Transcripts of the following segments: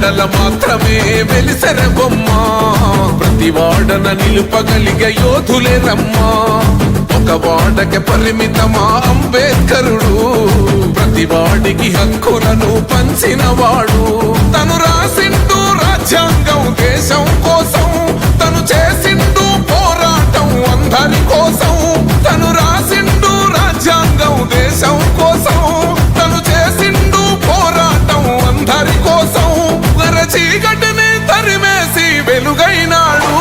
వాడల మాత్రమే వెలిసెర బొమ్మ ప్రతి వాడన నిలుపగలిగే యోధులే రమ్మా ఒక వాడకి పరిమితమా అంబేద్కరుడు ప్రతి వాడికి హక్కులను పంచిన వాడు తను రాసిండు రాజ్యాంగం దేశం కోసం తను చేసిండు పోరాటం అందరి కోసం తను రాసిండు రాజ్యాంగం దేశం కోసం తను చేసిండు పోరాటం అందరి కోసం చీకటిని తరిమేసి వెలుగైనాడు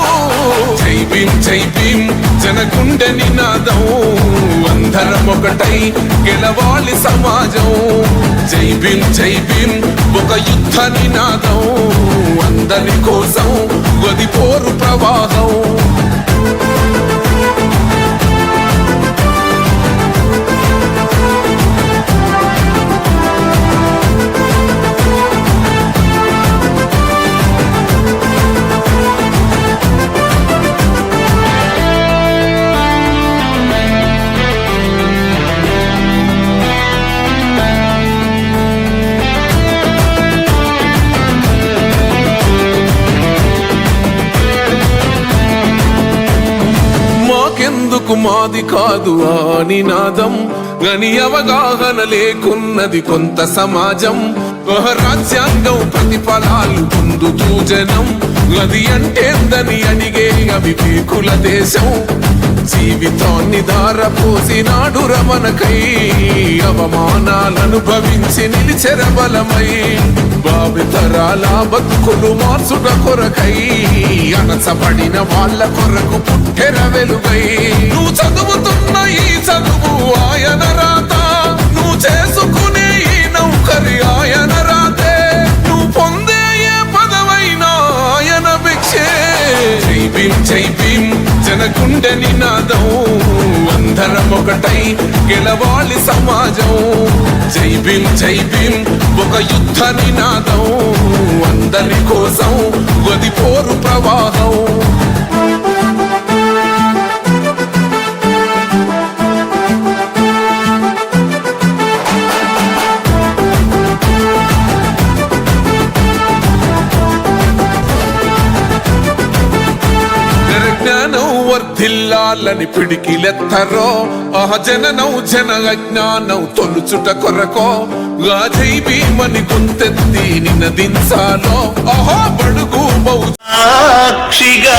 జై భీమ్ జై భీమ్ జనగుండె నినాదం అందరం ఒకటై గెలవాలి సమాజం జై భీమ్ ఒక యుద్ధ నినాదం అందరి కోసం గది పోరు ప్రవాహం మాది కాదు ఆ నినాదం గని అవగాహన లేకున్నది కొంత సమాజం రాజ్యాంగం ప్రతిఫలాలు పొందుతూ జనం అది అంటేందని అడిగే అవివేకుల దేశం జీవితాన్ని ధారపోసినాడు రమణకై అవమానాలను భవించి నిలిచెర బలమై భావితరాల బతుకులు మార్చుట కొరకై అణచబడిన వాళ్ళ కొరకు పుట్టెర వెలుగై నువ్వు చదువుతున్న ఈ చదువు ఆయన రాత నువ్వు చేసుకునే ఈ నౌకరి ఆయన రాతే నువ్వు పొందే ఏ పదవైనా ఆయన భిక్షే జై భీమ్ జనగుండె నినాదం అందరం ఒకటై గెలవాలి సమాజం జై భీమ్ ఒక యుద్ధ నినాదం అందరి కోసం గది పోరు ప్రవాహం వర్ధిల్లాలని పిడికిలెత్తరో జననం జన అజ్ఞానం తొలుచుట కొరకో జై భీమని గొంతెత్తి నినదించాలో బడుగు సాక్షిగా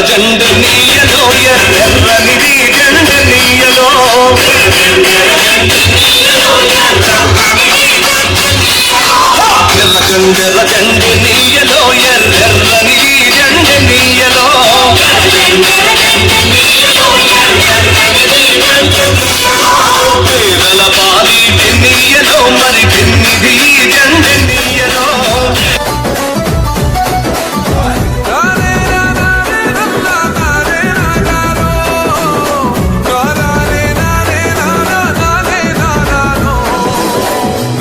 జెండ నీయలో ఎర్రనిది జెండ నీయలో ఎర్ర జెండ నీయలో ఎర్రనిది జెండ నీయలో పేదల పాలి నీయలో మరి పెన్నిది జెండ నీయలో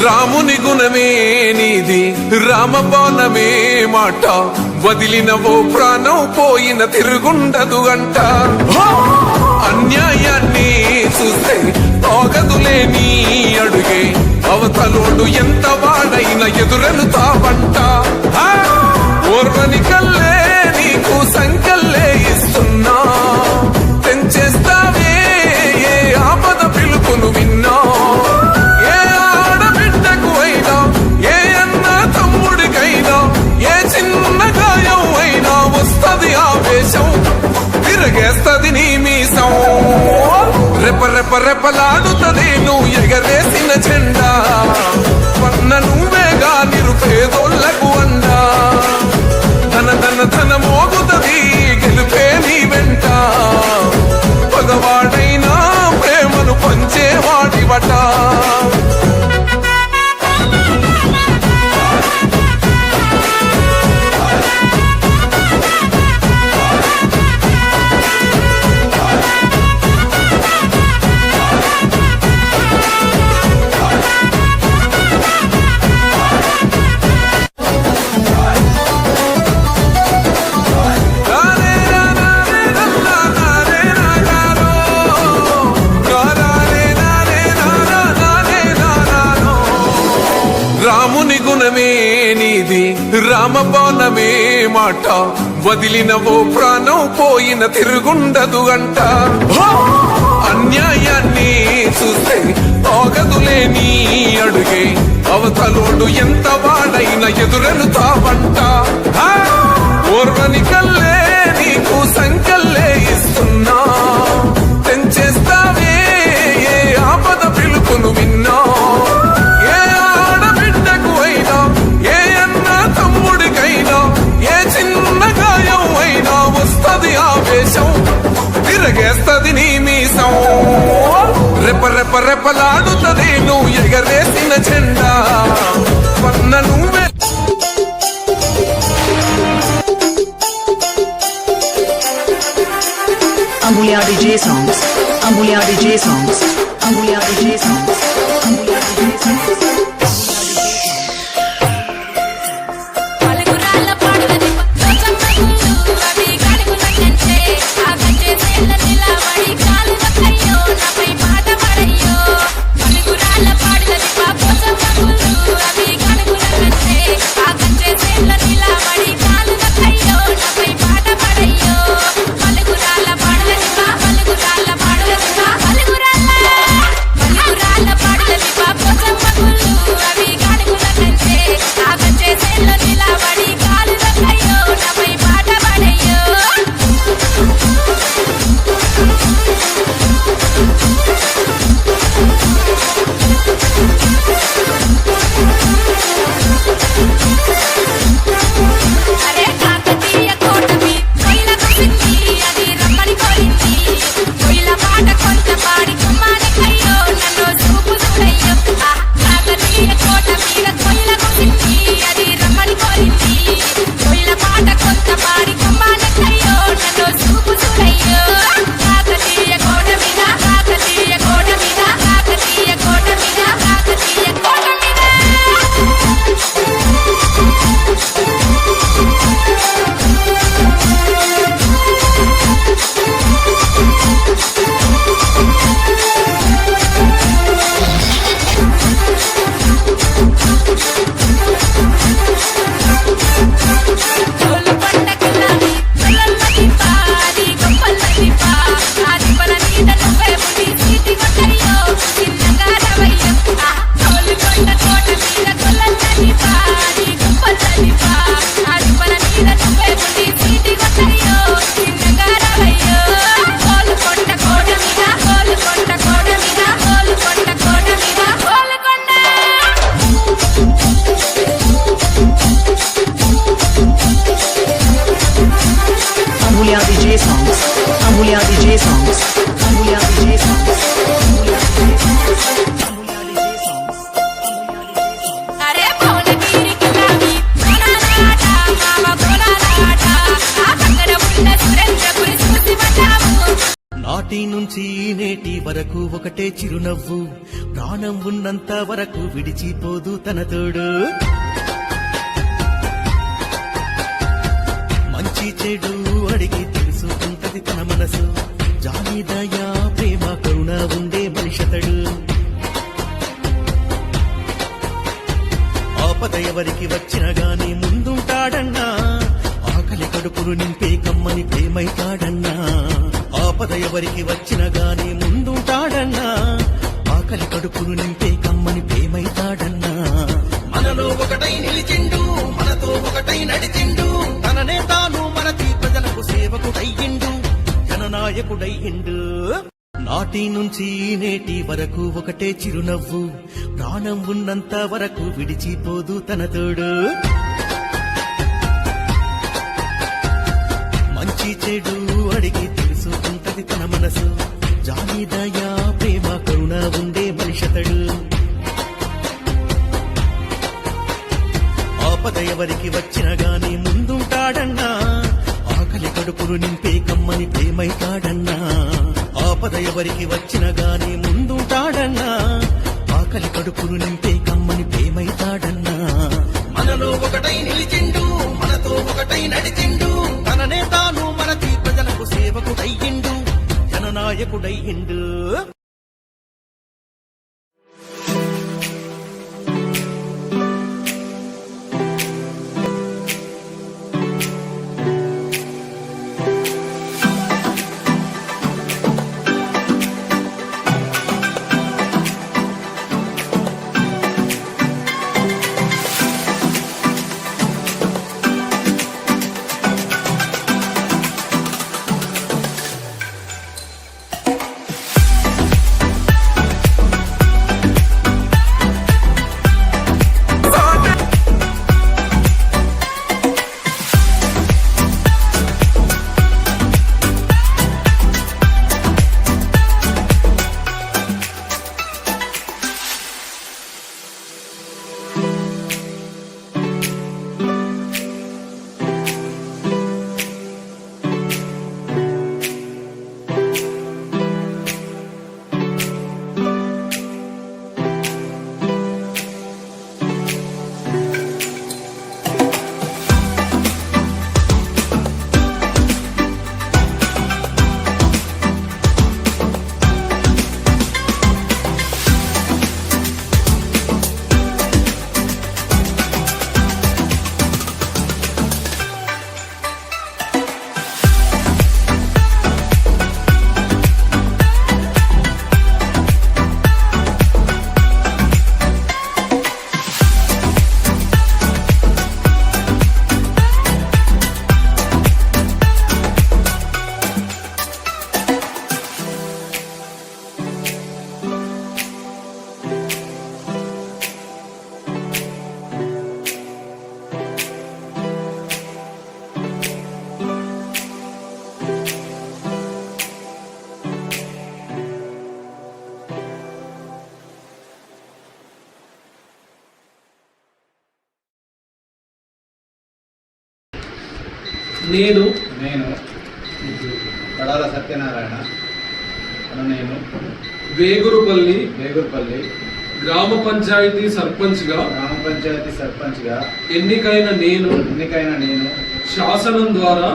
రాముని గుణమే నీది రామబాణమే మాట వదిలినవో ప్రాణం పోయిన తిరుగుండదు గంట అన్యాయాన్ని చూస్తే ఆగదులే నీ అడుగే అవతలోడు ఎంత వాడైన ఎదురెలుతావంట ఓర్వని కల్లే నీకు సంకల్లే ఇస్తున్నా తెంచేస్తావే ఏ ఆపద పిలుపును విన్నా తిరగేస్తది నీ మీసం రెపరెపలాడుతది నువ్వు ఎగరేసిన జెండా పన్న నువ్వేగా నిరుపేదోళ్లకు అండా ధన మోగుతది గెలుపే నీ వెంట పగవాడైనా ప్రేమను పంచేవాడివట రామ బోనమే మాట వదిలిన ఓ ప్రాణం పోయిన తిరుగుండదు అంట అన్యాయాన్ని చూస్తే ఆగదులే నీ అడుగే అవతలోడు ఎంత వాడైన ఎదురెలుతావంట ఓర్వని కల్లే నీకు సంకల్లే ఇస్తున్నా తెంచేస్తావే ఏ ఆపద పిలుపును విన్నా ఏ ఆడబిడ్డకు అయినా ఏ అన్న తమ్ముడికైనా ఏ చిన్న గాయం అయినా వస్తది ఆవేశం తిరగేస్తది నీ మీసం రెప రెప రెపలాడుతది నువ్వు ఎగరేసిన జెండా పన్న నువ్వే Ambulia DJ songs. Ambulia DJ songs. Ambulia DJ songs. Ambulia DJ songs. పలుకురాళ్ళ పాడులది పచ్చమ్మగుళ్ళు అవి గాలిగులంటే ఆగంటే సేల నిలబడి కాలు వక్కయ్యో నాపై పాట పడయ్యో పలుకురాళ్ళ పాడులది పచ్చమ్మగుళ్ళు అవి గాలిగులంటే ఆగంటే సేల నిలబడి కాలు వక్కయ్యో నాపై పాట పడయ్యో పలుకురాళ్ళ పాడులది పలుకురాళ్ళ పాడులది పలుకురాళ్ళ పాడులది పచ్చమ్మగుళ్ళు అవి గాలిగులంటే ఆగంటే సేల నిలబడి కాలు వక్కయ్యో నాపై పాట పడయ్యో అరే కాకతీయ కోటమి కొయిలకు సిద్ధి అది రమ్మని కోరింది కొయిల పాట కొంత పాడి కుమ్మానికయ్యో నన్ను చూపు చూడయ్యో కాకతీయ కోట మీద కొయిలకు సిద్ధి అది రమ్మని కోరింది కొయిల పాట కొంత పాడి కుమ్మానికయ్యో నన్ను చూపు చూడయ్యో కాకతీయ కోట మీద కాకతీయ కోట మీద కాకతీయ కోట మీద కాకతీయ కోట మీద తోలు పండగలాని తొలల్లని పాది గొప్పలని పా ఆది బల నీడ నువ్వే ముడి సీటి కొట్టయ్యో చిన్నగా రవయ్యో తోలు కొండ కోట మీద తొలల్లని పాది గొప్పలని పా ఆది బల నీడ నువ్వే ముడి సీటి కొట్టయ్యో చిన్నగా రవయ్యో తోలు కొండ కోట మీద తోలు కొండ కోట మీద తోలు కొండ కోట మీద తోలు కొండ Ambulia DJ songs. Ambulia DJ songs. Ambulia DJ songs. Ambulia DJ songs. Ambulia DJ songs. అరే భువనగిరి కిలావి కోలాలాట మామ కోలాలాట ఆ పక్కన ఉన్న సురేంద్రపురి చూసి పడ్డాము నాటి నుంచి నేటి వరకు ఒకటే చిరునవ్వు ప్రాణం ఉన్నంత వరకు విడిచిపోదు తన తోడు మంచి చెడు అడిగి తెలుసుకుంటది తన మనసు జాలి దయా ప్రేమ కరుణ ఉండే మనిషతడు ఆపద ఎవరికి వచ్చిన గాని ముందుంటాడన్నా ఆకలి కడుపులు నింపే కమ్మని ప్రేమైతాడన్నా ఆపద ఎవరికి వచ్చిన గాని ముందుంటాడన్నా ఆకలి కడుపులు నింపే కమ్మని ప్రేమైతాడన్నా మనలో ఒకటై నిలిచిండు మనతో ఒకటై నడిచిండు తననే తాను మనకి ప్రజలకు సేవకుడయ్యిండు జననాయకుడయ్యిండు నాటి నుంచి నేటి వరకు ఒకటే చిరునవ్వు ప్రాణం ఉన్నంత వరకు విడిచిపోదు తన తోడు మంచి చెడు అడిగి తెలుసుకుంటది తన మనసు జాలి దయా ప్రేమ కరుణ ఉండే మనిషతడు ఆపద ఎవరికి వచ్చిన గాని ముందుంటాడన్నా ఆకలి కడుపులు నింపే కమ్మని ప్రేమైతాడన్నా ఆపద ఎవరికి వచ్చిన గాని ముందుంటాడన్నా ఆకలి కడుపులు నింపే కమ్మని ప్రేమైతాడన్నా మనలో ఒకటై నిలిచిండు మనతో ఒకటై నడిచిండు తననే తాను మనకి ప్రజలకు సేవకుడయ్యిండు జననాయకుడయ్యిండు నేను కడాల సత్యనారాయణ అను నేను వేగురుపల్లి వేగుర్పల్లి గ్రామ పంచాయతీ సర్పంచ్గా గ్రామ పంచాయతీ సర్పంచ్గా ఎన్నికైన నేను శాసనం ద్వారా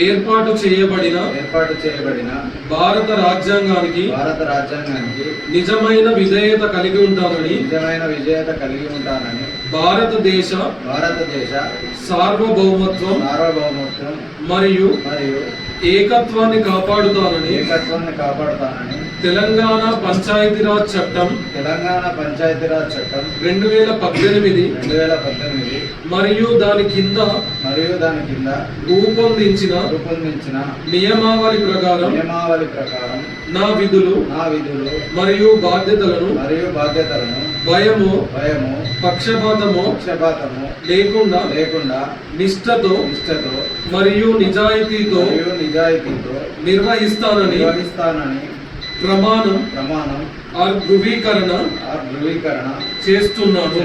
ఏర్పాటు చేయబడిన భారత రాజ్యాంగానికి నిజమైన విధేయత కలిగి ఉంటానని భారతదేశ సార్వభౌమత్వం మరియు ఏకత్వాన్ని కాపాడుతానని తెలంగాణ పంచాయతీరాజ్ చట్టం 2018 మరియు దాని కింద రూపొందించిన నియమావళి ప్రకారం నా విధులు మరియు బాధ్యతలను భయము పక్షపాతము లేకుండా నిష్ఠతో మరియు నిజాయితీతో నిర్వహిస్తానని ప్రమాణం ధృవీకరణ చేస్తున్నాను.